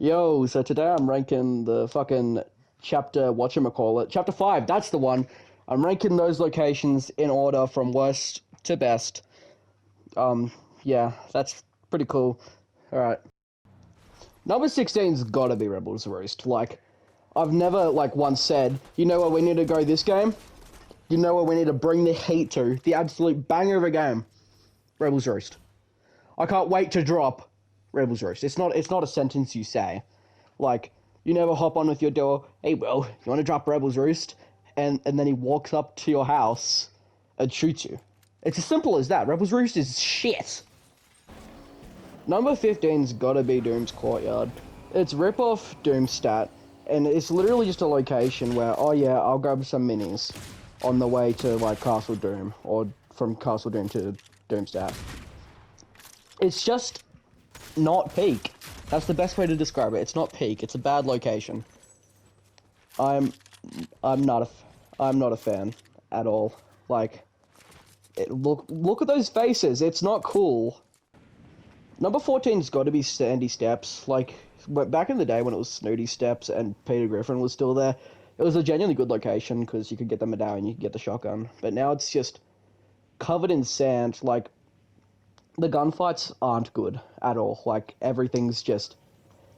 Yo, so today I'm ranking the fucking chapter, whatchamacallit, chapter 5, that's the one. I'm ranking those locations in order from worst to best. Yeah, that's pretty cool. Alright. Number 16's gotta be Rebels Roost. Like, I've never, once said, you know where we need to go this game? You know where we need to bring the heat to? The absolute banger of a game. Rebels Roost. I can't wait to drop Rebels Roost. It's not a sentence you say. Like, you never hop on with your door, hey, Will, you want to drop Rebels Roost? And then he walks up to your house and shoots you. It's as simple as that. Rebels Roost is shit. Number 15's gotta be Doom's Courtyard. It's rip-off Doomstat, and it's literally just a location where, oh yeah, I'll grab some minis on the way to, Castle Doom, or from Castle Doom to Doomstat. It's just not peak. That's the best way to describe it. It's not peak. It's a bad location. I'm not a fan at all. Look at those faces. It's not cool. Number 14's got to be Sandy Steps. Back in the day when it was Snooty Steps and Peter Griffin was still there, it was a genuinely good location because you could get the medallion, you could get the shotgun. But now it's just covered in sand. The gunfights aren't good at all. Everything's just,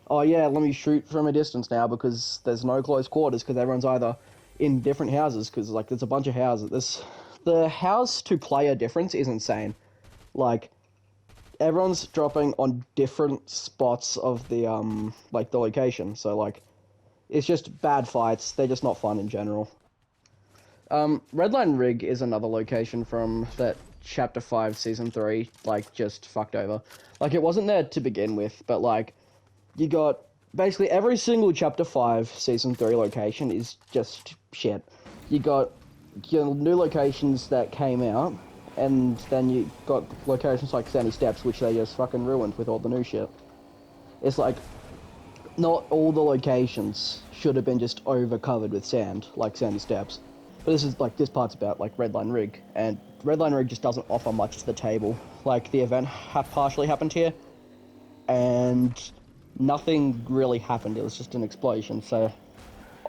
oh yeah, let me shoot from a distance now because there's no close quarters because everyone's either in different houses because, there's a bunch of houses. The house to player difference is insane. Everyone's dropping on different spots of the, the location. So, it's just bad fights. They're just not fun in general. Redline Rig is another location from that Chapter 5, Season 3, just fucked over. It wasn't there to begin with, but, you got... Basically, every single Chapter 5, Season 3 location is just shit. You got your new locations that came out, and then you got locations like Sandy Steps, which they just fucking ruined with all the new shit. It's not all the locations should have been just over-covered with sand, like Sandy Steps. But this part's about, Redline Rig, and Redline Rig just doesn't offer much to the table. The event partially happened here, and nothing really happened. It was just an explosion, so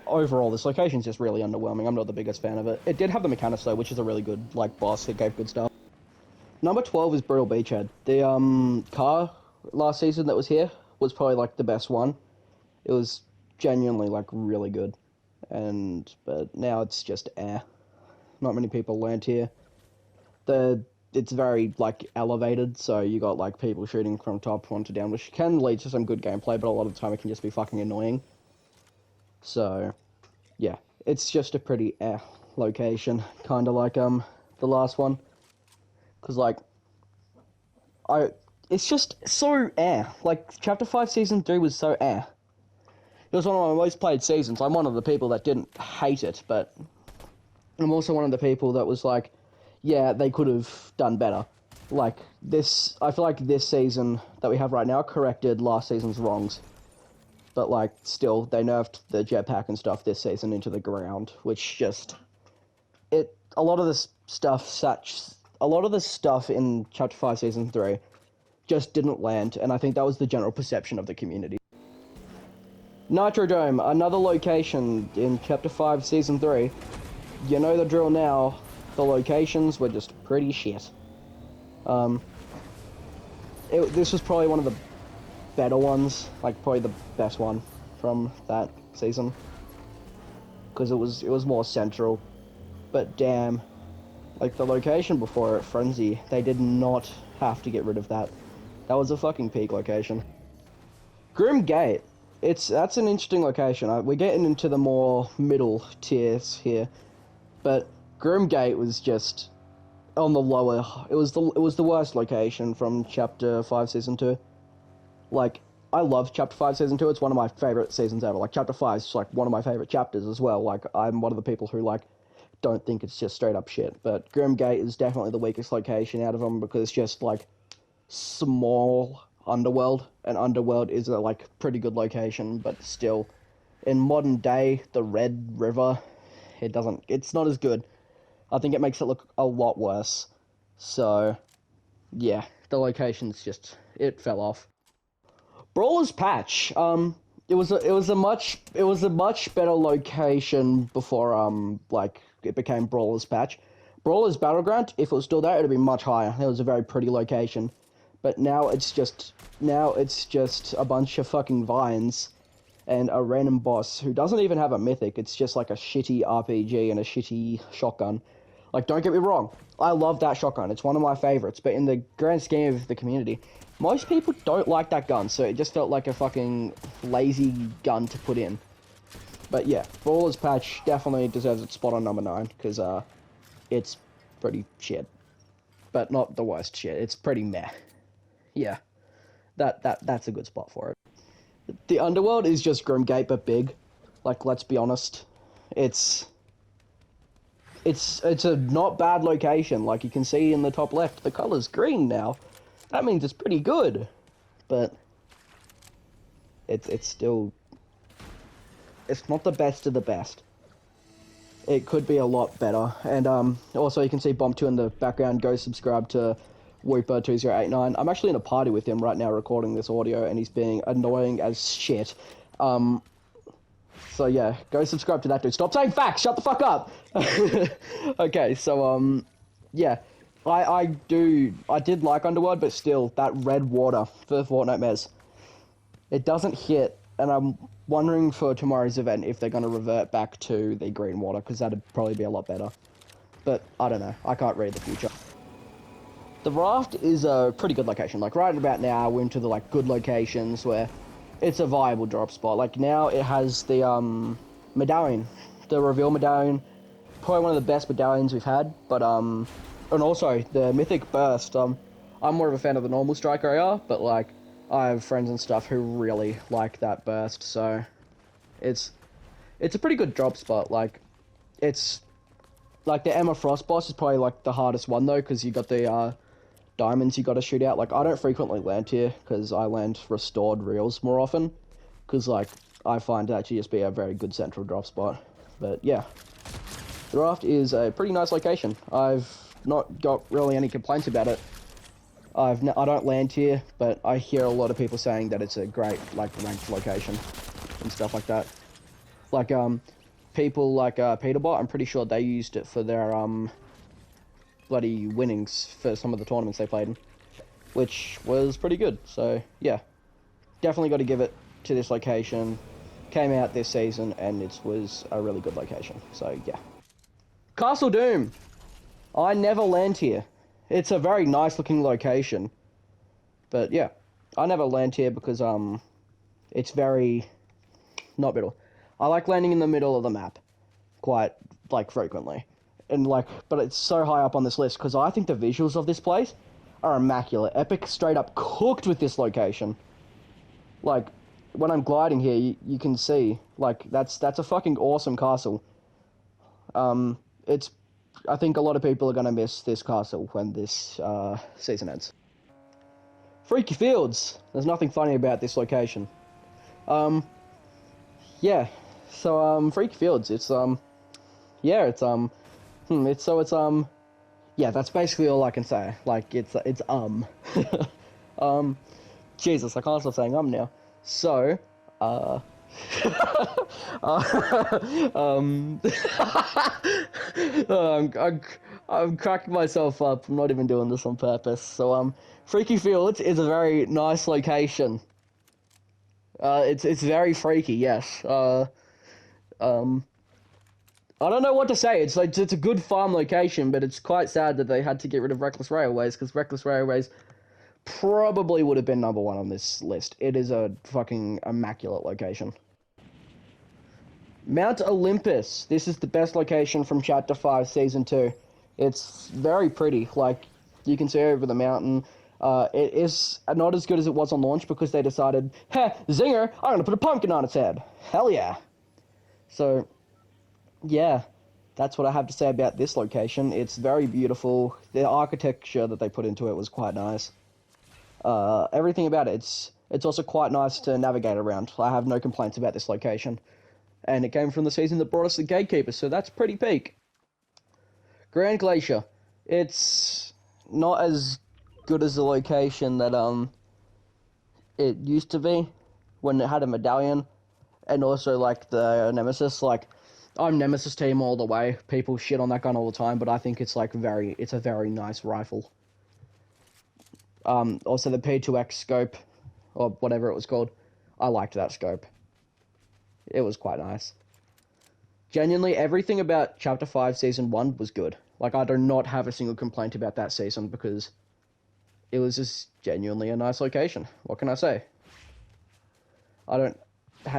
overall, this location's just really underwhelming. I'm not the biggest fan of it. It did have the mechanics, though, which is a really good, boss. It gave good stuff. Number 12 is Brutal Beachhead. The, car last season that was here was probably, the best one. It was genuinely, really good. But now it's just not many people land here. It's very elevated, so you got people shooting from top onto down, which can lead to some good gameplay, but a lot of the time it can just be fucking annoying. So yeah, it's just a pretty location, kind of like the last one, because it's just so Chapter 5 Season 3 was so It was one of my most played seasons. I'm one of the people that didn't hate it, but I'm also one of the people that was yeah, they could have done better. I feel like this season that we have right now corrected last season's wrongs. But, still, they nerfed the jetpack and stuff this season into the ground, which just... A lot of the stuff in Chapter 5 Season 3 just didn't land, and I think that was the general perception of the community. Nitro Dome, another location in Chapter 5, Season 3. You know the drill now. The locations were just pretty shit. This was probably one of the better ones, probably the best one from that season. Because it was more central. But damn, the location before it, Frenzy, they did not have to get rid of that. That was a fucking peak location. Grim Gate. That's an interesting location. We're getting into the more middle tiers here, but Grim Gate was just on the lower. It was the worst location from Chapter 5 Season 2. I love Chapter 5 Season 2. It's one of my favorite seasons ever. Chapter 5 is one of my favorite chapters as well. I'm one of the people who don't think it's just straight up shit. But Grim Gate is definitely the weakest location out of them because it's just small Underworld, and Underworld is a pretty good location, but still, in modern day, the Red River, it's not as good. I think it makes it look a lot worse. So, yeah, the location's just, it fell off. Brawler's Patch, it was a much better location before like it became Brawler's Patch. Brawler's Battleground, if it was still there, it'd be much higher. It was a very pretty location, but now it's just a bunch of fucking vines and a random boss who doesn't even have a mythic. It's just like a shitty RPG and a shitty shotgun. Like, don't get me wrong, I love that shotgun. It's one of my favorites, but in the grand scheme of the community, most people don't like that gun, so it just felt like a fucking lazy gun to put in. But yeah, Brawler's Patch definitely deserves its spot on number 9, because it's pretty shit. But not the worst shit, it's pretty meh. Yeah, that's a good spot for it. The Underworld is just Grimgate, but big. Like, let's be honest. It's a not bad location. Like, you can see in the top left, the color's green now. That means it's pretty good. But it's still... It's not the best of the best. It could be a lot better. And also, you can see Bomb2 in the background. Go subscribe to Whooper2089. I'm actually in a party with him right now recording this audio, and he's being annoying as shit. So yeah, go subscribe to that dude. Stop saying facts! Shut the fuck up! Okay, so yeah. I did like Underworld, but still, that red water for Fortnite Mez, it doesn't hit, and I'm wondering for tomorrow's event if they're going to revert back to the green water, because that'd probably be a lot better. But, I don't know. I can't read the future. The Raft is a pretty good location. Like, right about now, we're into the, like, good locations where it's a viable drop spot. Like, now it has the, medallion. The reveal medallion. Probably one of the best medallions we've had. But, and also, the Mythic Burst. I'm more of a fan of the normal strike area, but, like, I have friends and stuff who really like that burst, so it's a pretty good drop spot. Like, it's, like, the Emma Frost boss is probably, like, the hardest one, though, because you got the, diamonds you gotta shoot out. Like, I don't frequently land here, because I land restored reels more often, because, like, I find it actually just be a very good central drop spot. But, yeah. The Raft is a pretty nice location. I've not got really any complaints about it. I don't land here, but I hear a lot of people saying that it's a great, like, ranked location and stuff like that. Like, people like, Peterbot, I'm pretty sure they used it for their, bloody winnings for some of the tournaments they played in, which was pretty good. So, yeah. Definitely got to give it to this location. Came out this season, and it was a really good location. So, yeah. Castle Doom! I never land here. It's a very nice looking location. But yeah, I never land here because it's very not middle. I like landing in the middle of the map quite like frequently. And like, but it's so high up on this list because I think the visuals of this place are immaculate. Epic straight up cooked with this location. Like, when I'm gliding here, you can see, like, that's a fucking awesome castle. I think a lot of people are going to miss this castle when this season ends. Freaky Fields. There's nothing funny about this location. Yeah. So, Freaky Fields, it's, yeah, it's, yeah, that's basically all I can say. Like, it's, Jesus, I can't stop saying now. So, I'm cracking myself up. I'm not even doing this on purpose. So, Freaky Fields is a very nice location. It's very freaky, yes. I don't know what to say. It's like, it's a good farm location, but it's quite sad that they had to get rid of Reckless Railways, because Reckless Railways probably would have been number 1 on this list. It is a fucking immaculate location. Mount Olympus. This is the best location from Chapter 5, Season 2. It's very pretty. Like, you can see over the mountain. It is not as good as it was on launch because they decided, heh, zinger, I'm going to put a pumpkin on its head. Hell yeah. So, yeah, that's what I have to say about this location. It's very beautiful. The architecture that they put into it was quite nice. Everything about it, it's also quite nice to navigate around. I have no complaints about this location. And it came from the season that brought us the Gatekeeper, so that's pretty peak. Grand Glacier. It's not as good as the location that, it used to be when it had a medallion. and also like the Nemesis. Like, I'm Nemesis team all the way. People shit on that gun all the time, but I think it's like it's a very nice rifle. Also the P2X scope, or whatever it was called, I liked that scope. It was quite nice. Genuinely, everything about Chapter 5 Season 1 was good. Like, I do not have a single complaint about that season because it was just genuinely a nice location. What can I say? I don't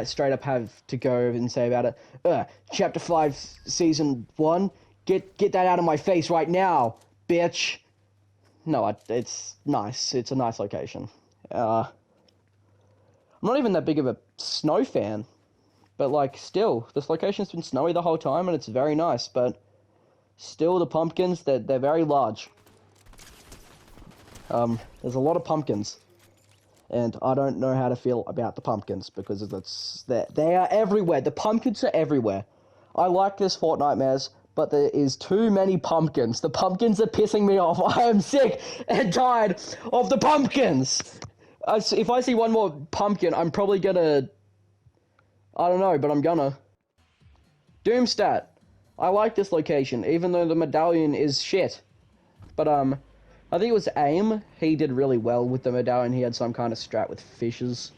straight up have to go and say about it, Chapter 5 Season 1, get that out of my face right now, bitch. No, it's nice. It's a nice location. I'm not even that big of a snow fan, but like still, this location's been snowy the whole time and it's very nice, but still the pumpkins, they're very large. There's a lot of pumpkins, and I don't know how to feel about the pumpkins because they are everywhere. The pumpkins are everywhere. I like this Fortnite Mares, but there is too many pumpkins. The pumpkins are pissing me off. I am sick and tired of the pumpkins. If I see one more pumpkin, I'm probably gonna... I don't know, but I'm gonna. Doomstat. I like this location, even though the medallion is shit. But, I think it was AIM. He did really well with the medallion. He had some kind of strat with fishes.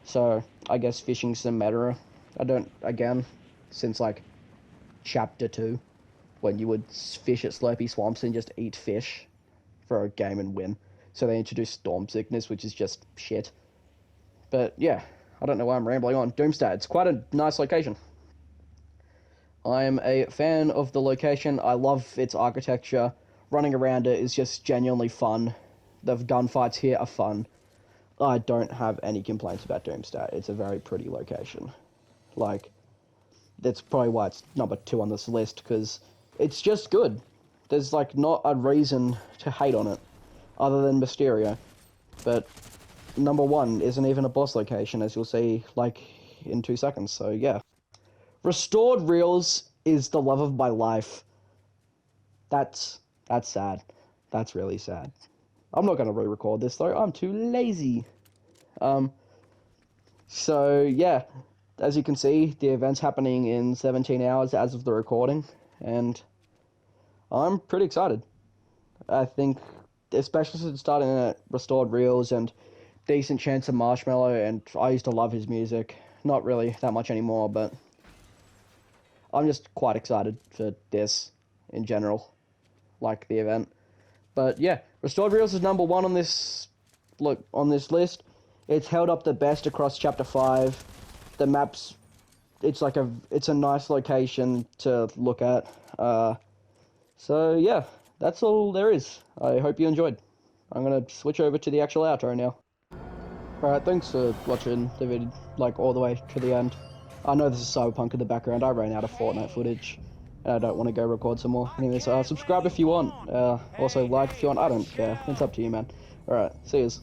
So, I guess fishing's the meta. Since, like, Chapter 2, when you would fish at Slurpy Swamps and just eat fish for a game and win. So they introduced Storm Sickness, which is just shit. But yeah, I don't know why I'm rambling on. Doomstat, it's quite a nice location. I am a fan of the location. I love its architecture. Running around it is just genuinely fun. The gunfights here are fun. I don't have any complaints about Doomstat. It's a very pretty location. Like, that's probably why it's number 2 on this list, because it's just good. There's, like, not a reason to hate on it, other than Mysterio. But number 1 isn't even a boss location, as you'll see, like, in 2 seconds, so yeah. Restored Reels is the love of my life. That's sad. That's really sad. I'm not going to re-record this, though. I'm too lazy. So, yeah. As you can see, the event's happening in 17 hours as of the recording, and I'm pretty excited. I think, especially since starting at Restored Reels and decent chance of Marshmallow, and I used to love his music. Not really that much anymore, but I'm just quite excited for this in general, like the event. But yeah, Restored Reels is number 1 on this list. It's held up the best across Chapter 5. The maps, it's a nice location to look at. So yeah, that's all there is. I hope you enjoyed. I'm gonna switch over to the actual outro now. Alright, thanks for watching the video, like, all the way to the end. I know this is Cyberpunk in the background. I ran out of Fortnite footage, and I don't want to go record some more. Anyways, subscribe if you want. Also like if you want. I don't care. It's up to you, man. Alright, see yous.